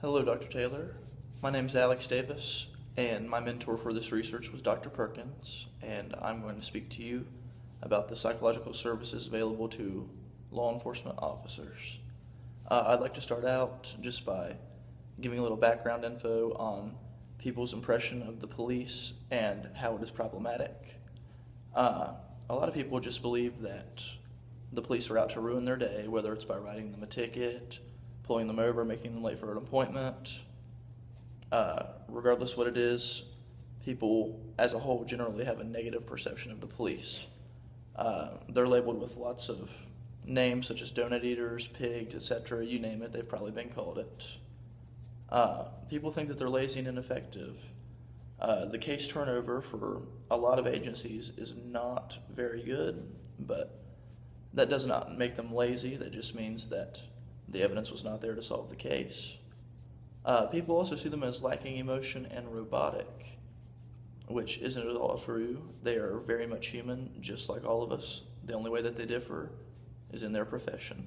Hello, Dr. Taylor. My name is Alex Davis, and my mentor for this research was Dr. Perkins, and I'm going to speak to you about the psychological services available to law enforcement officers. I'd like to start out just by giving a little background info on people's impression of the police and how it is problematic. A lot of people just believe that the police are out to ruin their day, whether it's by writing them a ticket, pulling them over, making them late for an appointment. Regardless what it is, people as a whole generally have a negative perception of the police. They're labeled with lots of names such as donut eaters, pigs, etc. You name it, they've probably been called it. People think that they're lazy and ineffective. The case turnover for a lot of agencies is not very good, but that does not make them lazy. That just means that the evidence was not there to solve the case. People also see them as lacking emotion and robotic, which isn't at all true. They are very much human, just like all of us. The only way that they differ is in their profession.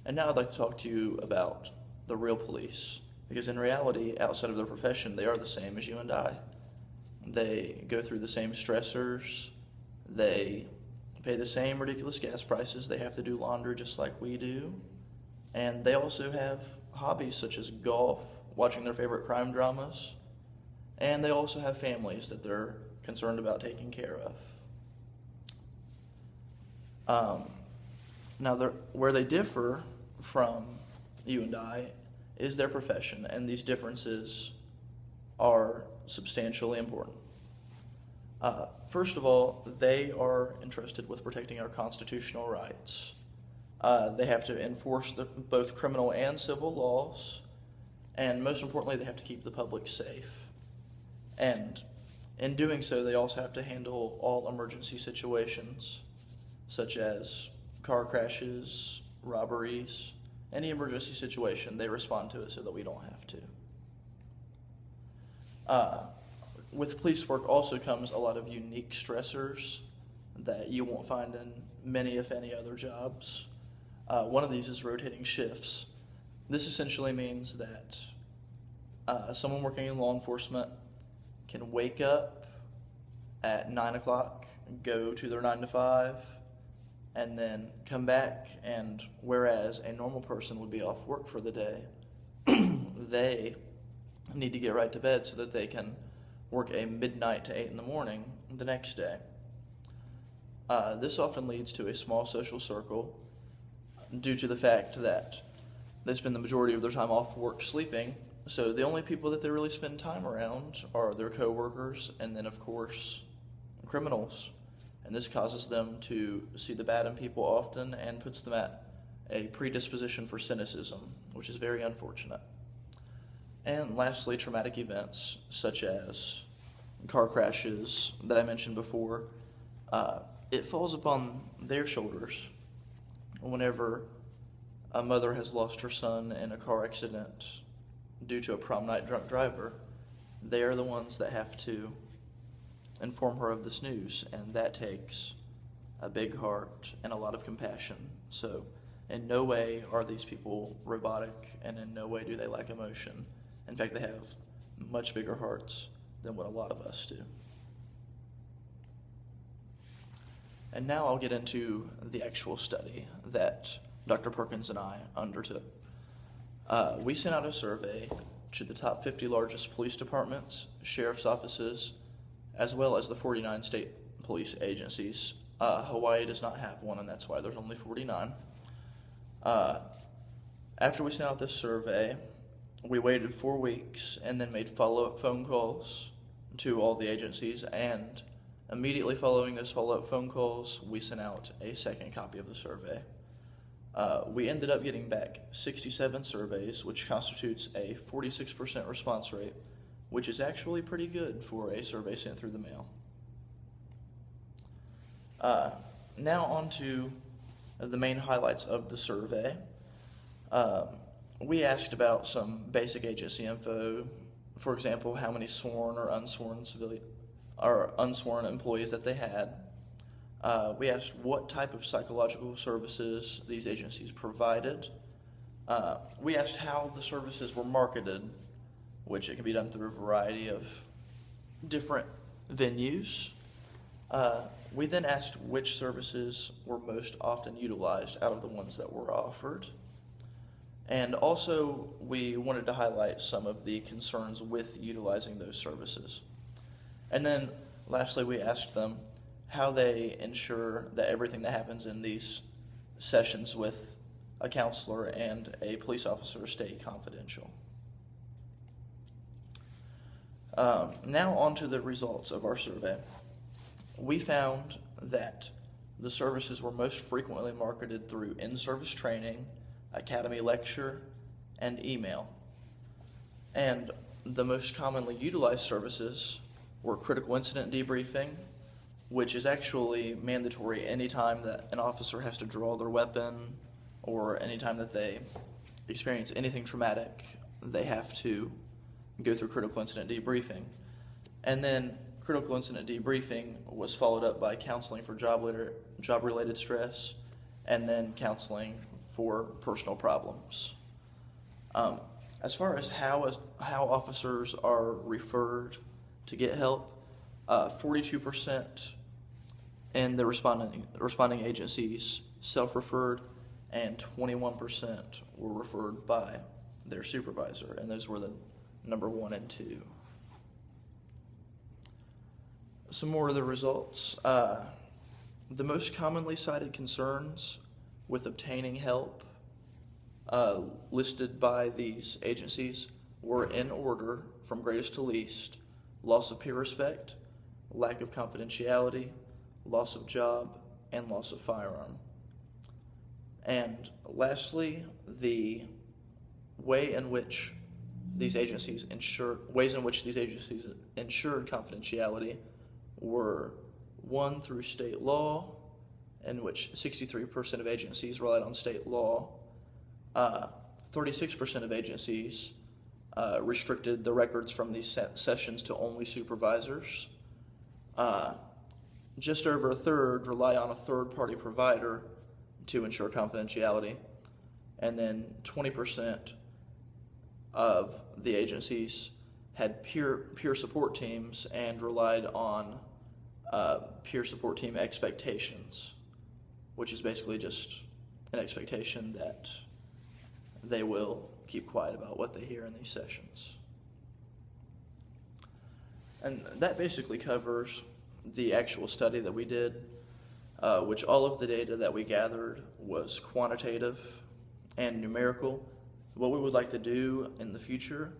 And now I'd like to talk to you about the real police, because in reality, outside of their profession, they are the same as you and I. They go through the same stressors. They pay the same ridiculous gas prices. They have to do laundry just like we do. And they also have hobbies such as golf, watching their favorite crime dramas, and they also have families that they're concerned about taking care of. Now, where they differ from you and I is their profession, and these differences are substantially important. First of all, they are entrusted with protecting our constitutional rights. They have to enforce both criminal and civil laws, and most importantly, they have to keep the public safe. And in doing so, they also have to handle all emergency situations, such as car crashes, robberies, any emergency situation. They respond to it so that we don't have to. With police work also comes a lot of unique stressors that you won't find in many, if any, other jobs. One of these is rotating shifts. This essentially means that someone working in law enforcement can wake up at 9 o'clock, go to their 9 to 5, and then come back, and whereas a normal person would be off work for the day, they need to get right to bed so that they can work a midnight to 8 in the morning the next day. This often leads to a small social circle due to the fact that they spend the majority of their time off work sleeping, so the only people that they really spend time around are their coworkers and then, of course, criminals. And this causes them to see the bad in people often and puts them at a predisposition for cynicism, which is very unfortunate. And lastly, traumatic events such as car crashes that I mentioned before, it falls upon their shoulders whenever a mother has lost her son in a car accident due to a prom night drunk driver. They are the ones that have to inform her of this news, and that takes a big heart and a lot of compassion. So in no way are these people robotic, and in no way do they lack emotion. In fact, they have much bigger hearts than what a lot of us do. And now I'll get into the actual study that Dr. Perkins and I undertook. We sent out a survey to the top 50 largest police departments, sheriff's offices, as well as the 49 state police agencies. Hawaii does not have one, and that's why there's only 49. After we sent out this survey, we waited 4 weeks and then made follow-up phone calls to all the agencies, and immediately following those follow-up phone calls, we sent out a second copy of the survey. We ended up getting back 67 surveys, which constitutes a 46% response rate, which is actually pretty good for a survey sent through the mail. Now on to the main highlights of the survey. We asked about some basic agency info. For example, how many sworn or unsworn employees that they had. We asked what type of psychological services these agencies provided. We asked how the services were marketed, which it can be done through a variety of different venues. We then asked which services were most often utilized out of the ones that were offered. And also, we wanted to highlight some of the concerns with utilizing those services. And then, lastly, we asked them how they ensure that everything that happens in these sessions with a counselor and a police officer stay confidential. Now on to the results of our survey. We found that the services were most frequently marketed through in-service training, academy lecture, and email. And the most commonly utilized services were critical incident debriefing, which is actually mandatory anytime that an officer has to draw their weapon or anytime that they experience anything traumatic, they have to go through critical incident debriefing. And then critical incident debriefing was followed up by counseling for job-related stress, and then counseling for personal problems. As far as how officers are referred to get help, 42% in the responding agencies self-referred, and 21% were referred by their supervisor, and those were the number 1 and 2. Some more of the results. The most commonly cited concerns with obtaining help listed by these agencies were in order from greatest to least: loss of peer respect, lack of confidentiality, loss of job, and loss of firearm. And lastly, the ways in which these agencies ensured confidentiality were: 1, through state law, in which 63% of agencies relied on state law. 36% of agencies restricted the records from these sessions to only supervisors. Just over a third rely on a third-party provider to ensure confidentiality. And then 20% of the agencies had peer support teams and relied on peer support team expectations, which is basically just an expectation that they will keep quiet about what they hear in these sessions. And that basically covers the actual study that we did, which all of the data that we gathered was quantitative and numerical. What we would like to do in the future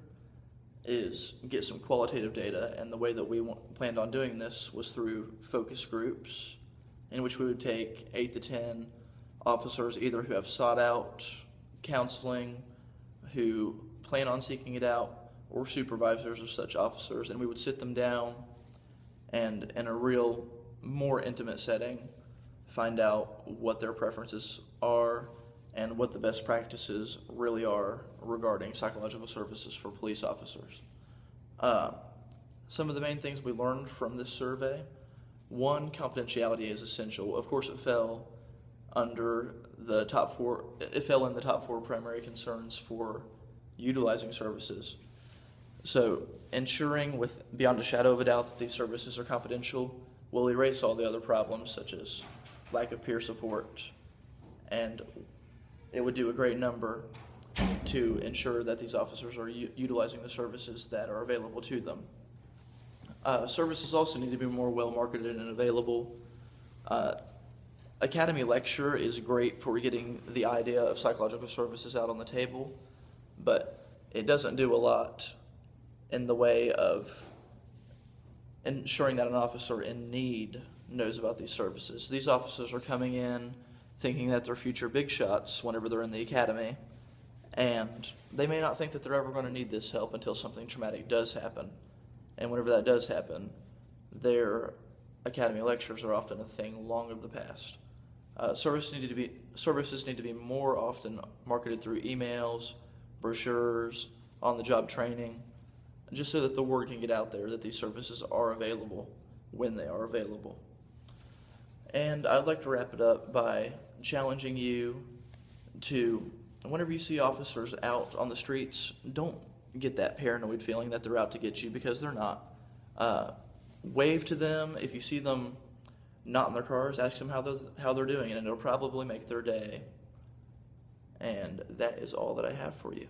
is get some qualitative data, and the way that we planned on doing this was through focus groups, in which we would take 8 to 10 officers, either who have sought out counseling, who plan on seeking it out, or supervisors of such officers, and we would sit them down and, in a real, more intimate setting, find out what their preferences are and what the best practices really are regarding psychological services for police officers. Some of the main things we learned from this survey: 1, confidentiality is essential. Of course, it fell under the top 4. It fell in the top 4 primary concerns for utilizing services. So, ensuring beyond a shadow of a doubt that these services are confidential will erase all the other problems, such as lack of peer support, and it would do a great number to ensure that these officers are utilizing the services that are available to them. Services also need to be more well marketed and available. Academy lecture is great for getting the idea of psychological services out on the table, but it doesn't do a lot in the way of ensuring that an officer in need knows about these services. These officers are coming in thinking that they're future big shots whenever they're in the academy, and they may not think that they're ever going to need this help until something traumatic does happen. And whenever that does happen, their academy lectures are often a thing long of the past. Services need to be more often marketed through emails, brochures, on-the-job training, just so that the word can get out there that these services are available when they are available. And I'd like to wrap it up by challenging you to whenever you see officers out on the streets, don't get that paranoid feeling that they're out to get you, because they're not. Wave to them. If you see them not in their cars, ask them how they're doing, and it'll probably make their day. And that is all that I have for you.